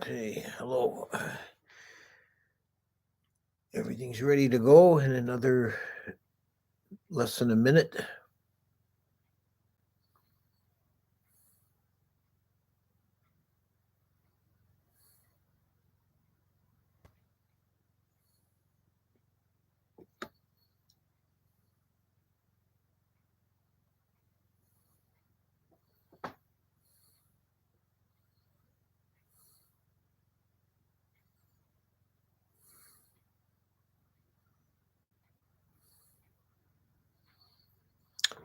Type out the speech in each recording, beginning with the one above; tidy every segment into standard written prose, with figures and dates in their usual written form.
Okay, hello. Everything's ready to go in another less than a minute.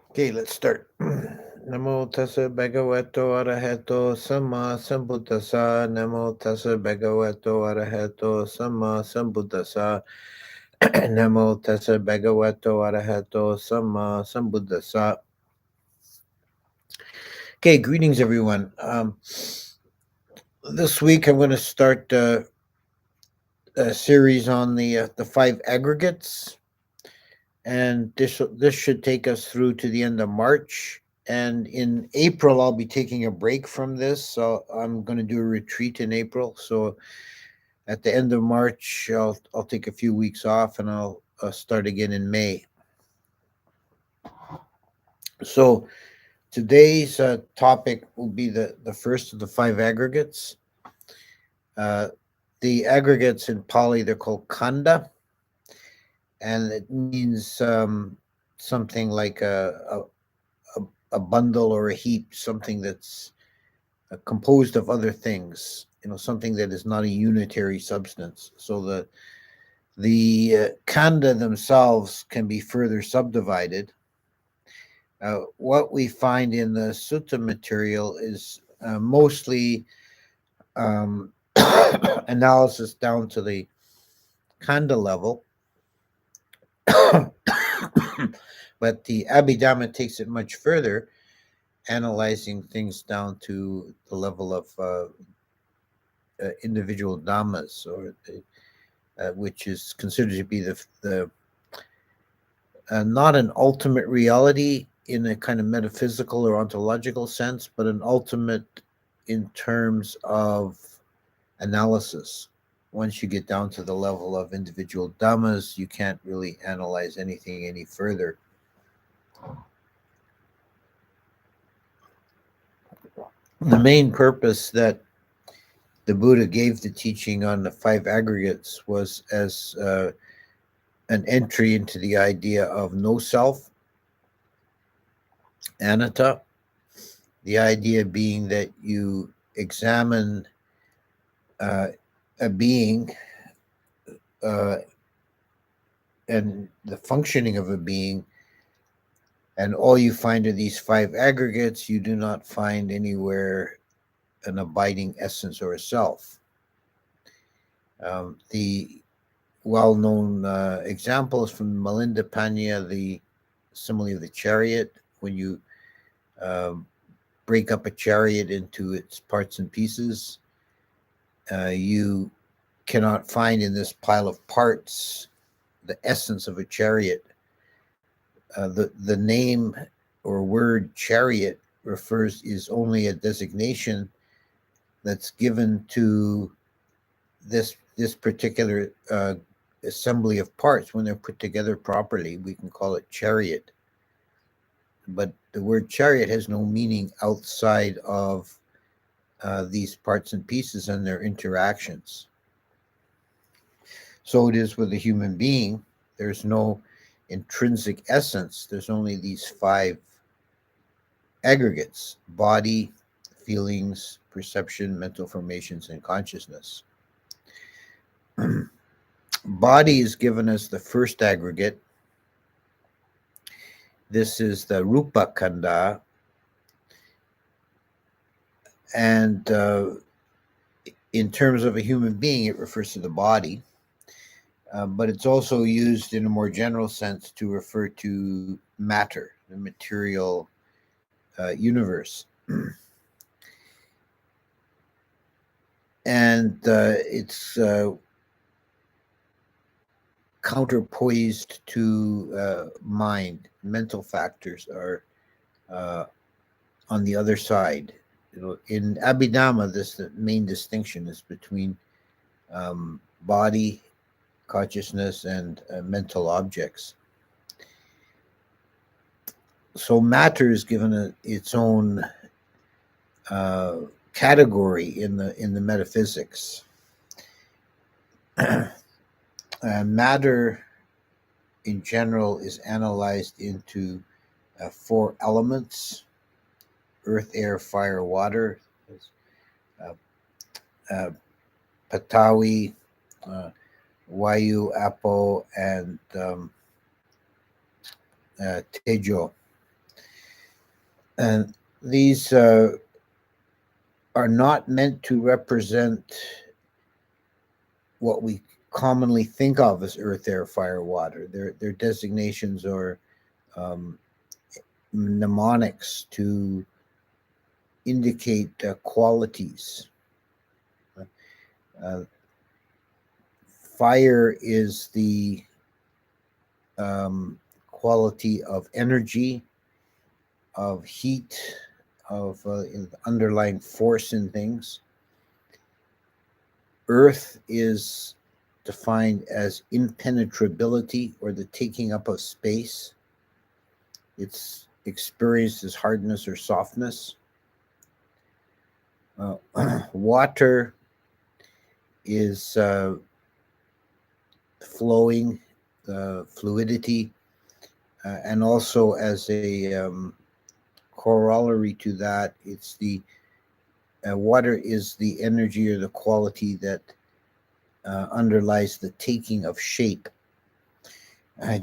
Okay, let's start. Namo tassa bhagavato arahato sama sambuddhasa. Namo tassa bhagavato arahato sama sambuddhasa. Namo tassa bhagavato arahato sama sambuddhasa. Okay, greetings everyone. This week I'm going to start a series on the five aggregates, and this should take us through to the end of March. And in April, I'll be taking a break from this. So I'm going to do a retreat in April. So at the end of March, I'll take a few weeks off, and I'll start again in May. So today's topic will be the first of the five aggregates. Uh, the aggregates in Pali, they're called kanda, and it means something like a bundle or a heap, something that's composed of other things, something that is not a unitary substance. So the kanda themselves can be further subdivided. What we find in the sutta material is mostly um, analysis down to the kanda level. But the Abhidhamma takes it much further, analyzing things down to the level of individual dhammas, or which is considered to be the not an ultimate reality in a kind of metaphysical or ontological sense, but an ultimate in terms of analysis. Once you get down to the level of individual dhammas, you can't really analyze anything any further. The main purpose that the Buddha gave the teaching on the five aggregates was as an entry into the idea of no self, anatta, the idea being that you examine a being uh, and the functioning of a being, and all you find are these five aggregates. You do not find anywhere an abiding essence or a self. The well-known example is from Melinda Panya, the simile of the chariot. When you um, break up a chariot into its parts and pieces, you cannot find in this pile of parts the essence of a chariot. The name or word chariot is only a designation that's given to this particular assembly of parts. When they're put together properly, we can call it chariot. But the word chariot has no meaning outside of these parts and pieces and their interactions. So it is with a human being. There's no intrinsic essence. There's only these five aggregates: body, feelings, perception, mental formations, and consciousness. Body is given as the first aggregate. This is the Rupa Kanda. And in terms of a human being, it refers to the body. But it's also used in a more general sense to refer to matter, the material universe. And it's counterpoised to mind. Mental factors are on the other side. in Abhidhamma, the main distinction is between body, consciousness, and mental objects. So matter is given its own category in the metaphysics. Matter in general is analyzed into 4 elements: earth, air, fire, water, Patawi, Vayu, Apo, and Tejo. And these are not meant to represent what we commonly think of as earth, air, fire, water. Their designations are mnemonics to indicate qualities. Fire is the quality of energy, of heat, of underlying force in things. Earth is defined as impenetrability, or the taking up of space. It's experienced as hardness or softness. Water is flowing, fluidity, and also as a corollary to that, it's the water is the energy or the quality that underlies the taking of shape.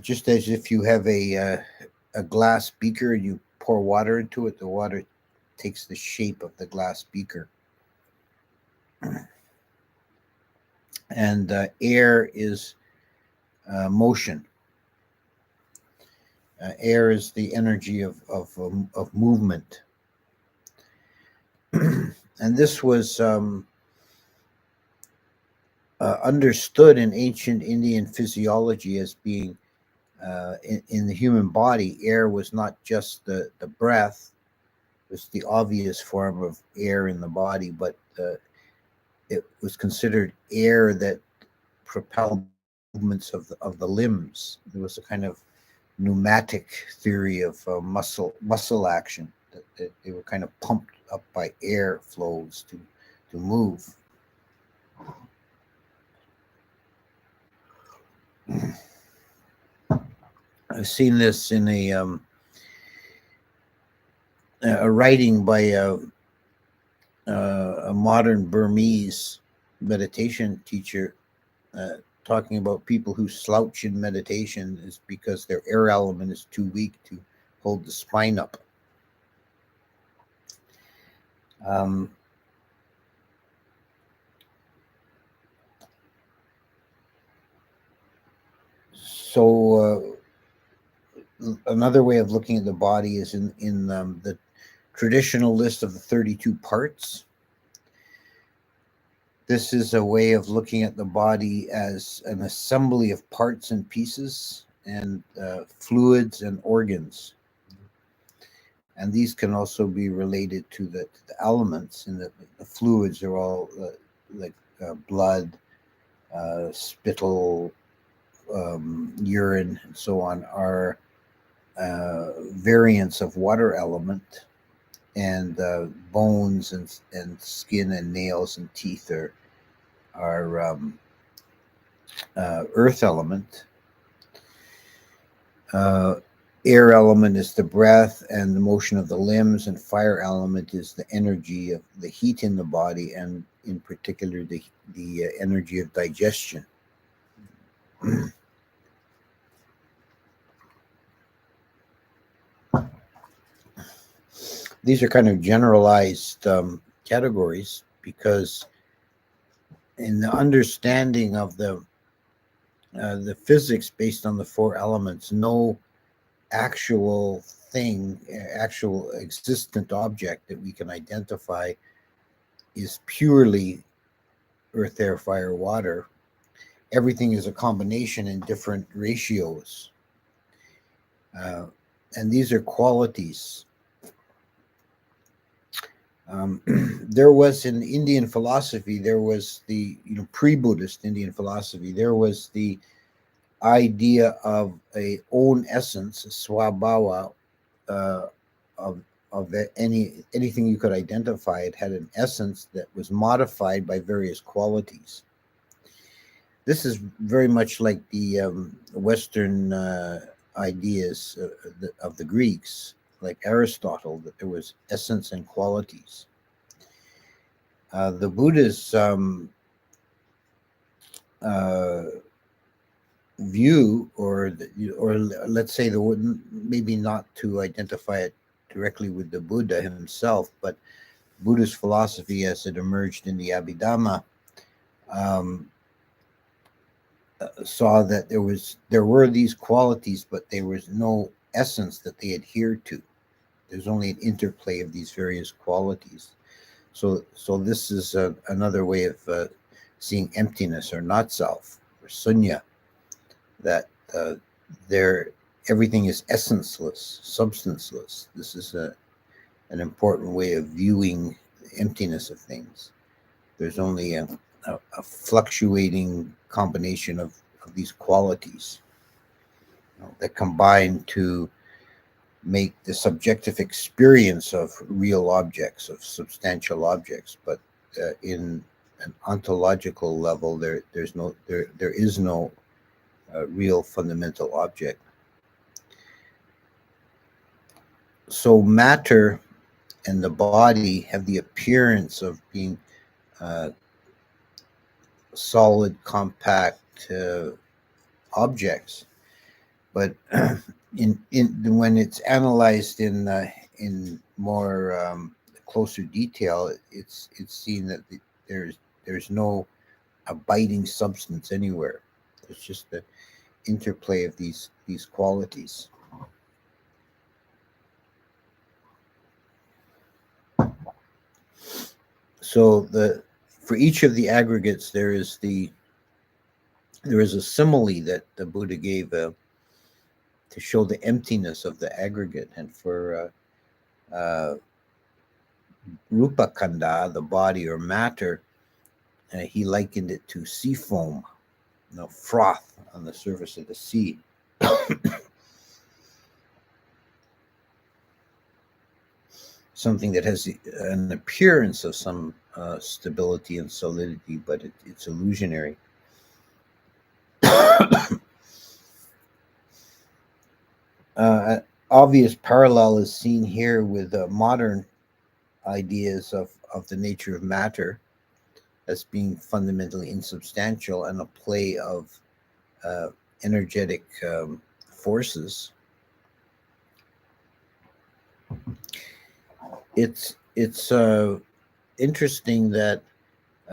Just as if you have a glass beaker and you pour water into it, the water takes the shape of the glass beaker. And air is motion. Air is the energy of movement. And this was understood in ancient Indian physiology as being in the human body. Air was not just the breath, it was the obvious form of air in the body, but it was considered air that propelled movements of the limbs. There was a kind of pneumatic theory of muscle action, that they were kind of pumped up by air flows to move. I've seen this in a writing by a modern Burmese meditation teacher, talking about people who slouch in meditation is because their air element is too weak to hold the spine up. So another way of looking at the body is in the traditional list of the 32 parts. This is a way of looking at the body as an assembly of parts and pieces and fluids and organs. And these can also be related to the elements, and the fluids are all like blood, spittle, urine, and so on, are variants of water element, and bones and skin and nails and teeth are earth element. Air element is the breath and the motion of the limbs, and fire element is the energy of the heat in the body, and in particular the energy of digestion. These are kind of generalized categories, because in the understanding of the physics based on the 4 elements, no actual thing, actual existent object that we can identify is purely earth, air, fire, water. Everything is a combination in different ratios. And these are qualities. There was in Indian philosophy, there was the pre-Buddhist Indian philosophy, there was the idea of a own essence, swabhava, uh, of anything you could identify. It had an essence that was modified by various qualities. This is very much like the Western ideas of the Greeks, like Aristotle, that there was essence and qualities. The Buddha's view, or let's say maybe not to identify it directly with the Buddha himself, but Buddhist philosophy as it emerged in the Abhidhamma saw that there were these qualities, but there was no essence that they adhered to. There's only an interplay of these various qualities. So this is another way of seeing emptiness or not self or sunya, that everything is essenceless, substanceless. This is an important way of viewing the emptiness of things. There's only a fluctuating combination of these qualities that combine to make the subjective experience of real objects, of substantial objects. But in an ontological level, there is no real fundamental object. So matter and the body have the appearance of being solid, compact objects, but when it's analyzed in more closer detail, it's seen that there's no abiding substance anywhere. It's just the interplay of these qualities. So for each of the aggregates, there is a simile that the Buddha gave to show the emptiness of the aggregate. And for Rupa Kanda, the body or matter, he likened it to sea foam, froth on the surface of the sea. Something that has an appearance of some stability and solidity, but it's illusionary. Obvious parallel is seen here with modern ideas of the nature of matter as being fundamentally insubstantial and a play of energetic forces. It's interesting that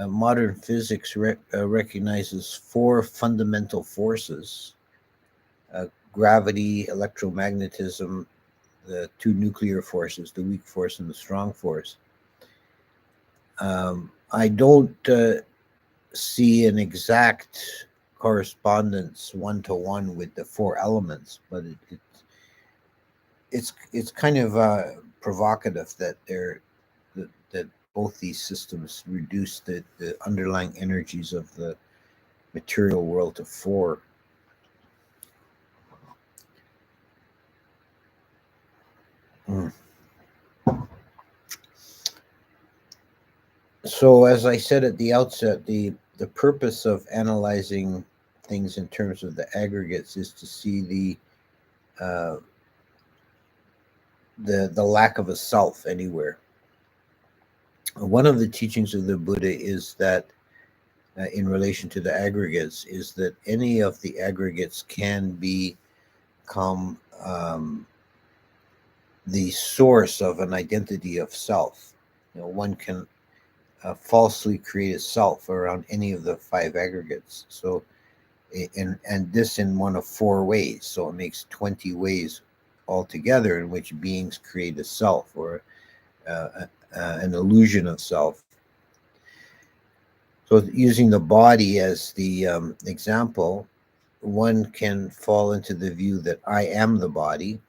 modern physics recognizes four fundamental forces: gravity, electromagnetism, the two nuclear forces, the weak force and the strong force. I don't see an exact correspondence one-to-one with the four elements, but it's kind of provocative that that both these systems reduce the underlying energies of the material world to four. So, as I said at the outset, the purpose of analyzing things in terms of the aggregates is to see the lack of a self anywhere. One of the teachings of the Buddha is that, in relation to the aggregates, is that any of the aggregates can become the source of an identity of self. One can falsely create a self around any of the five aggregates. So, and this in one of four ways. So it makes 20 ways altogether in which beings create a self or an illusion of self. So using the body as the example, one can fall into the view that I am the body,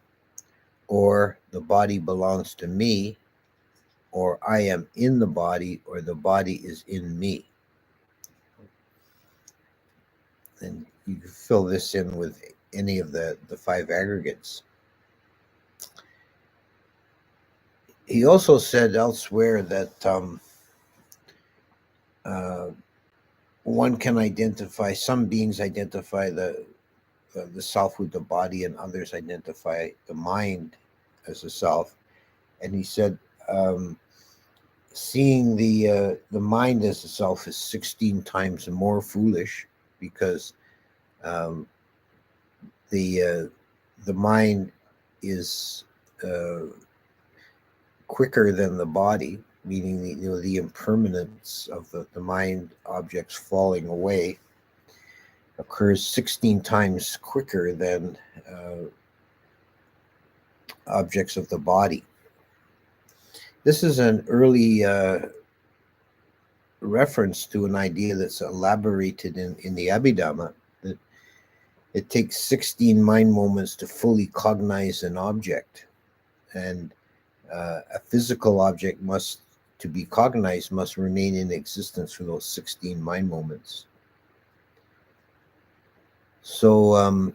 or the body belongs to me, or I am in the body, or the body is in me. And you can fill this in with any of the five aggregates. He also said elsewhere that one can identify, some beings identify the self with the body, and others identify the mind as a self. And he said, seeing the mind as a self is 16 times more foolish, because the mind is quicker than the body, meaning the impermanence of the mind objects falling away occurs 16 times quicker than objects of the body. This is an early reference to an idea that's elaborated in the Abhidhamma, that it takes 16 mind moments to fully cognize an object, and a physical object to be cognized, must remain in existence for those 16 mind moments. So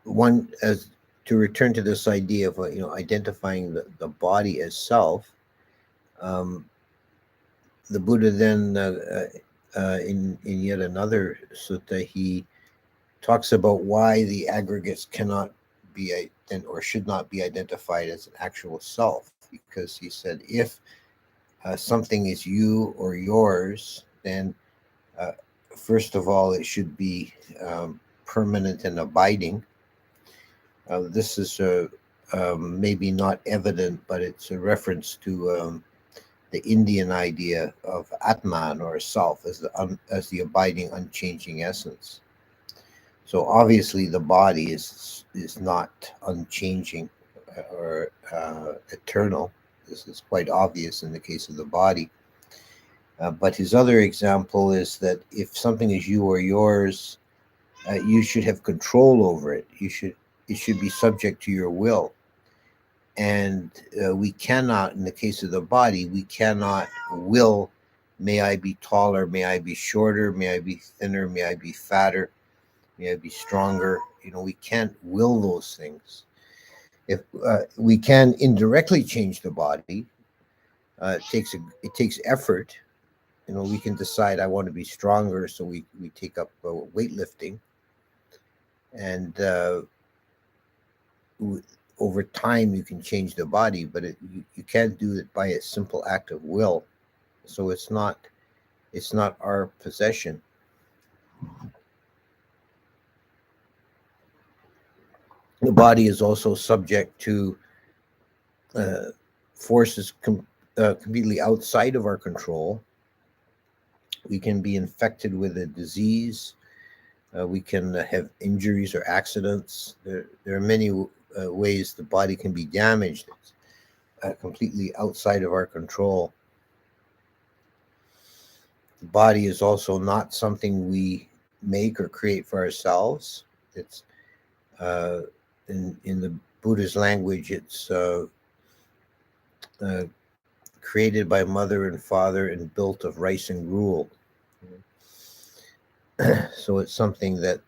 one, as to return to this idea of identifying the body as self, the Buddha then in yet another sutta, he talks about why the aggregates cannot be or should not be identified as an actual self, because he said, if something is you or yours, then first of all, it should be permanent and abiding. This is maybe not evident, but it's a reference to the Indian idea of Atman, or self, as the abiding, unchanging essence. So obviously, the body is not unchanging or eternal. This is quite obvious in the case of the body. But his other example is that if something is you or yours, you should have control over it. It should be subject to your will. And we cannot, in the case of the body, we cannot will, may I be taller, may I be shorter, may I be thinner, may I be fatter, may I be stronger. We can't will those things. If we can indirectly change the body, it takes effort. We can decide, I want to be stronger, so we take up weightlifting, and over time you can change the body, but you can't do it by a simple act of will. So it's not our possession. The body is also subject to forces completely outside of our control. We can be infected with a disease. We can have injuries or accidents. There are many ways the body can be damaged, completely outside of our control. The body is also not something we make or create for ourselves. It's in the Buddha's language, it's created by mother and father and built of rice and gruel. So it's something that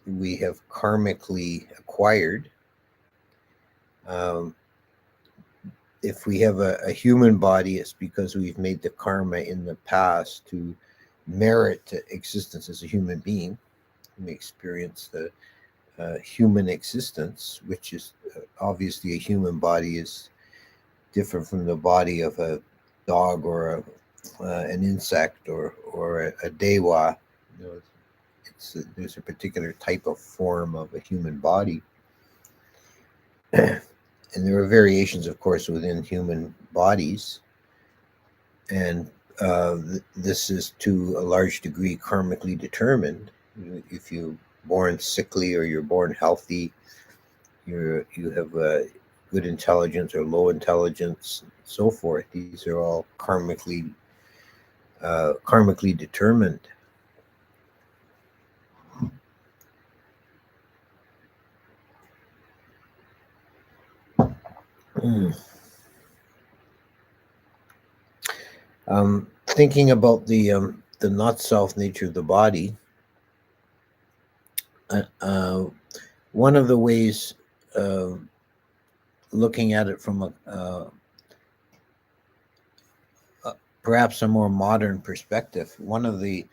we have karmically acquired. If we have a human body, it's because we've made the karma in the past to merit existence as a human being. We experience the human existence, which is obviously a human body is different from the body of a dog or an insect or a dewa. There's a particular type of form of a human body. And there are variations, of course, within human bodies. And this is to a large degree karmically determined. If you're born sickly or you're born healthy, you have good intelligence or low intelligence, and so forth. These are all karmically determined. Thinking about the not self nature of the body, one of the ways, looking at it from perhaps a more modern perspective, one of the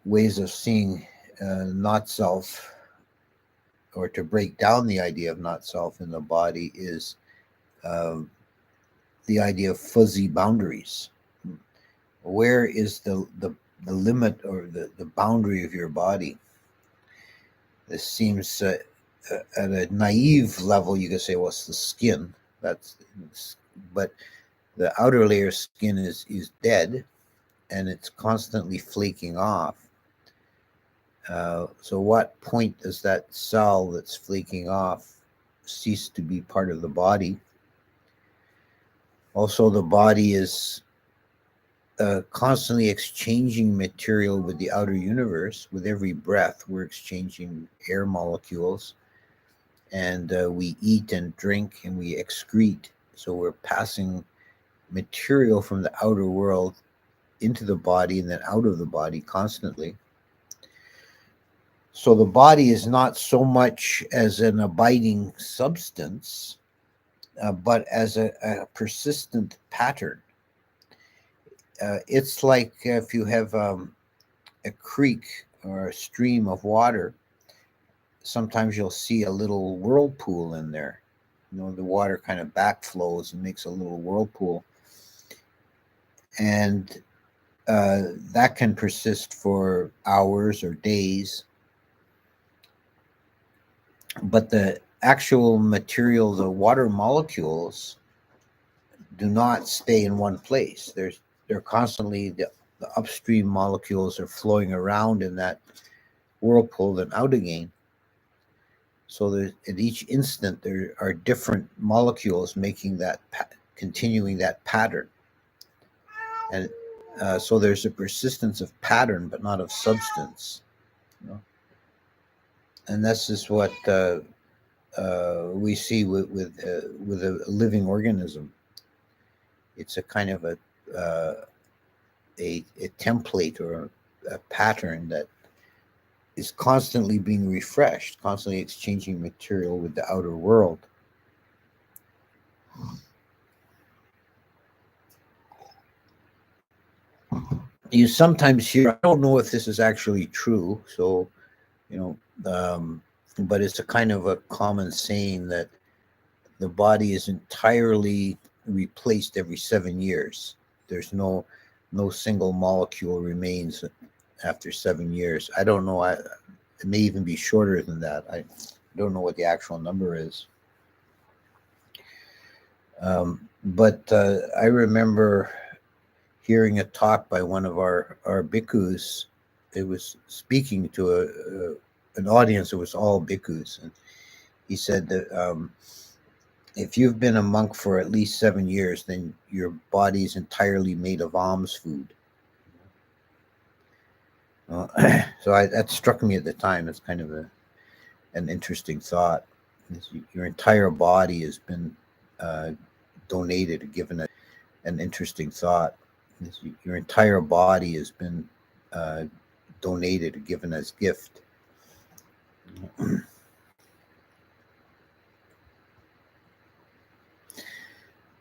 ways of seeing not self, or to break down the idea of not self in the body, is the idea of fuzzy boundaries. Where is the limit or the boundary of your body? This seems, at a naive level, you could say, well, it's the skin. But the outer layer of skin is dead, and it's constantly flaking off. So what point does that cell that's flaking off cease to be part of the body? Also, the body is constantly exchanging material with the outer universe. With every breath, we're exchanging air molecules, and we eat and drink and we excrete. So we're passing material from the outer world into the body and then out of the body constantly. So the body is not so much as an abiding substance, but as a persistent pattern. It's like if you have a creek or a stream of water, sometimes you'll see a little whirlpool in there. The water kind of backflows and makes a little whirlpool. And that can persist for hours or days. But the actual material, the water molecules, do not stay in one place. They're constantly, the upstream molecules are flowing around in that whirlpool and out again. So at each instant there are different molecules making that, continuing that pattern. And so there's a persistence of pattern, but not of substance. And this is what we see with a living organism. It's a kind of a template or a pattern that is constantly being refreshed, constantly exchanging material with the outer world. You sometimes hear, I don't know if this is actually true, so, but it's a kind of a common saying that the body is entirely replaced every 7 years. There's no single molecule remains after 7 years. I don't know. It may even be shorter than that. I don't know what the actual number is. But I remember hearing a talk by one of our bhikkhus. It was speaking to an audience that was all bhikkhus. And he said that if you've been a monk for at least 7 years, then your body is entirely made of alms food. So that struck me at the time. It's kind of an interesting thought. Your entire body has been donated, given an interesting thought. Your entire body has been donated, given as gift.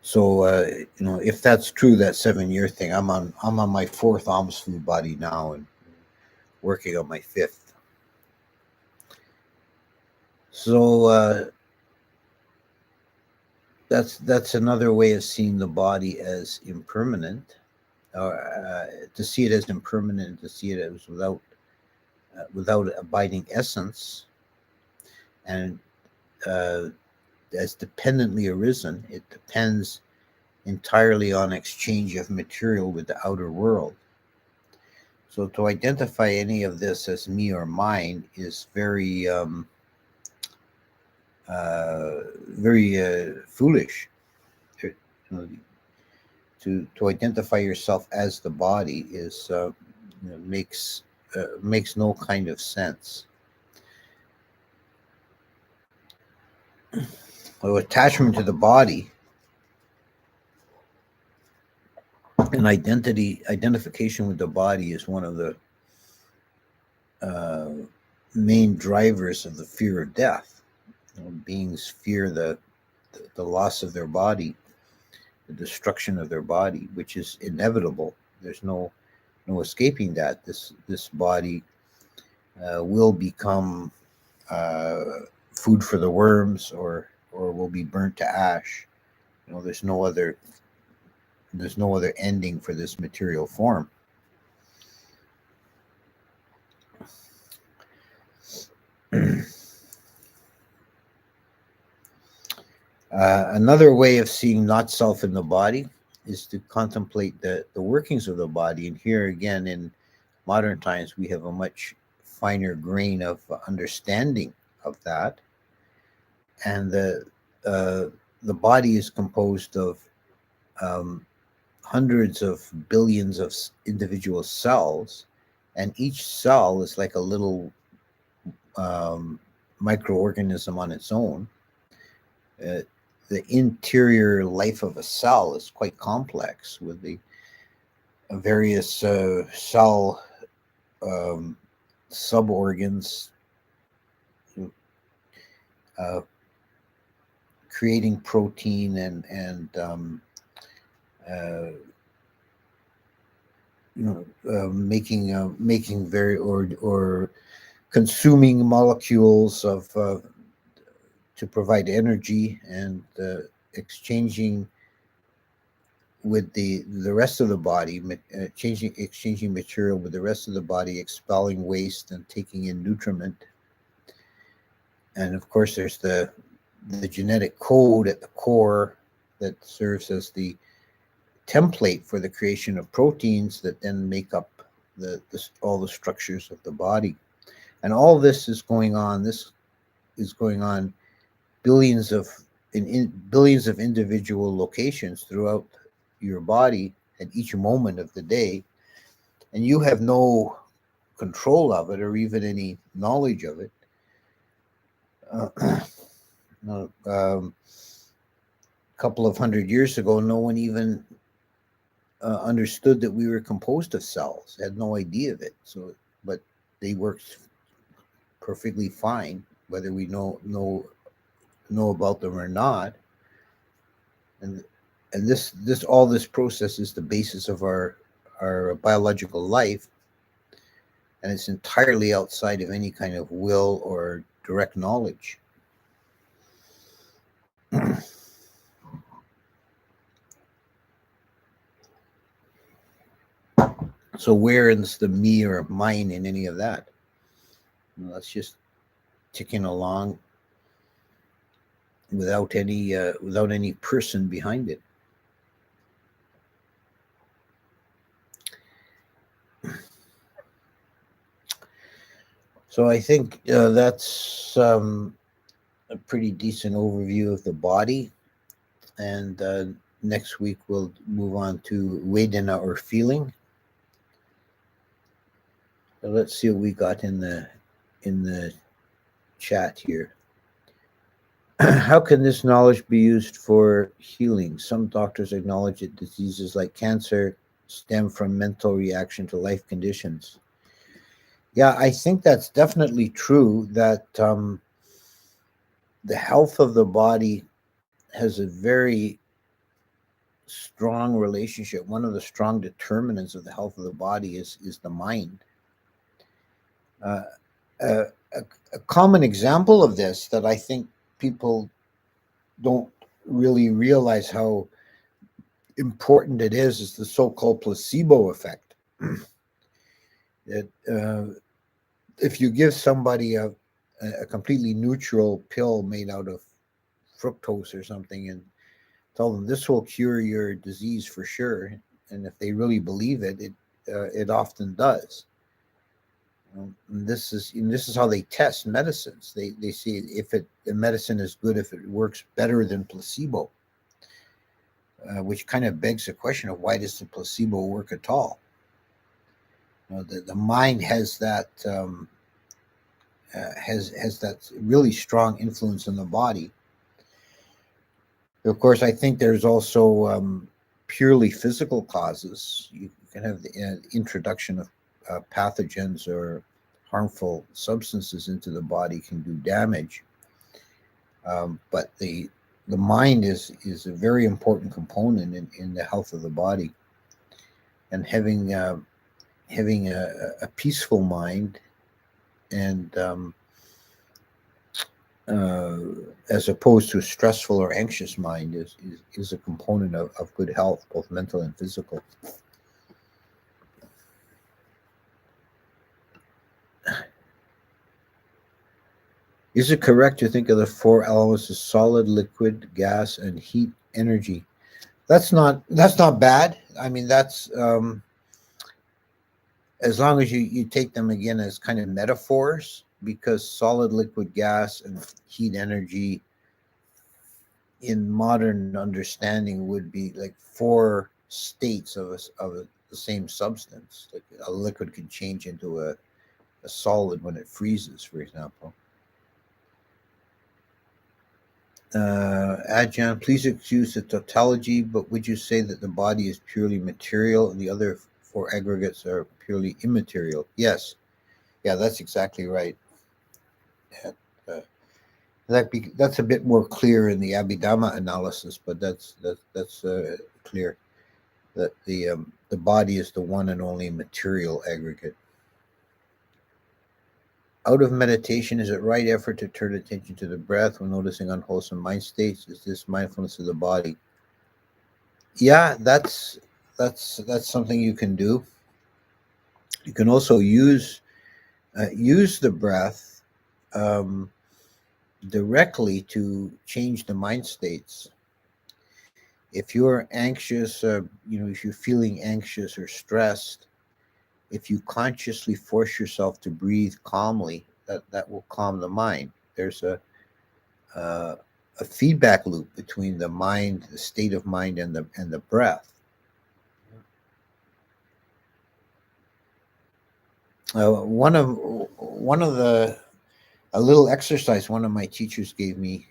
So if that's true, that 7-year thing, I'm on my 4th alms food body now, and working on my 5th. So that's another way of seeing the body as impermanent, or to see it as impermanent, to see it as without abiding essence, and as dependently arisen. It depends entirely on exchange of material with the outer world. So to identify any of this as me or mine is very foolish. To identify yourself as the body is makes no kind of sense. Well, attachment to the body And identification with the body is one of the main drivers of the fear of death. Beings fear the loss of their body, the destruction of their body, which is inevitable. There's no escaping that. This body will become food for the worms, or will be burnt to ash. There's no other ending for this material form. Another way of seeing not self in the body is to contemplate the workings of the body. And here again, in modern times, we have a much finer grain of understanding of that. And the body is composed of hundreds of billions of individual cells, and each cell is like a little microorganism on its own. The interior life of a cell is quite complex, with the various cell suborgans creating protein and making very or consuming molecules of to provide energy, and exchanging with the rest of the body, exchanging material with the rest of the body, expelling waste and taking in nutriment. And of course, there's the genetic code at the core that serves as the template for the creation of proteins that then make up all the structures of the body. And all this is going on. This is going on billions of individual locations throughout your body at each moment of the day, and you have no control of it or even any knowledge of it. A couple of hundred years ago, no one even understood that we were composed of cells, had no idea of it. So, but they worked perfectly fine, whether we know about them or not. And all this process is the basis of our biological life, and it's entirely outside of any kind of will or direct knowledge. So where is the me or mine in any of that? That's just ticking along without any person behind it. So I think that's a pretty decent overview of the body. And next week we'll move on to Vedana, or feeling. So let's see what we got in the chat here. How can this knowledge be used for healing? Some doctors acknowledge that diseases like cancer stem from mental reaction to life conditions. Yeah, I think that's definitely true, that the health of the body has a very strong relationship. One of the strong determinants of the health of the body is the mind. A common example of this that I think people don't really realize how important it is the so-called placebo effect. That if you give somebody a completely neutral pill made out of fructose or something and tell them this will cure your disease for sure, and if they really believe it, it often does. This is how they test medicines. They see if the medicine is good, if it works better than placebo, which kind of begs the question of why does the placebo work at all? The mind has that has that really strong influence on the body. Of course, I think there's also purely physical causes. You can have the introduction of pathogens or harmful substances into the body can do damage. But the mind is a very important component in the health of the body, and having a peaceful mind and as opposed to a stressful or anxious mind is a component of good health, both mental and physical. Is it correct to think of the four elements as solid, liquid, gas, and heat energy? That's not bad. I mean, that's as long as you take them again as kind of metaphors, because solid, liquid, gas, and heat energy in modern understanding would be like four states of the same substance. Like a liquid can change into a solid when it freezes, for example. Adjan, please excuse the tautology, but would you say that the body is purely material and the other four aggregates are purely immaterial? Yes. Yeah, that's exactly right. Uh, that's a bit more clear in the Abhidhamma analysis, but that's clear that the body is the one and only material aggregate. Out of meditation, is it right effort to turn attention to the breath when noticing unwholesome mind states? Is this mindfulness of the body? Yeah, that's something you can do. You can also use the breath directly to change the mind states. If you're anxious, if you're feeling anxious or stressed, if you consciously force yourself to breathe calmly, that will calm the mind. There's a feedback loop between the mind, the state of mind, and the breath. One of the a little exercise one of my teachers gave me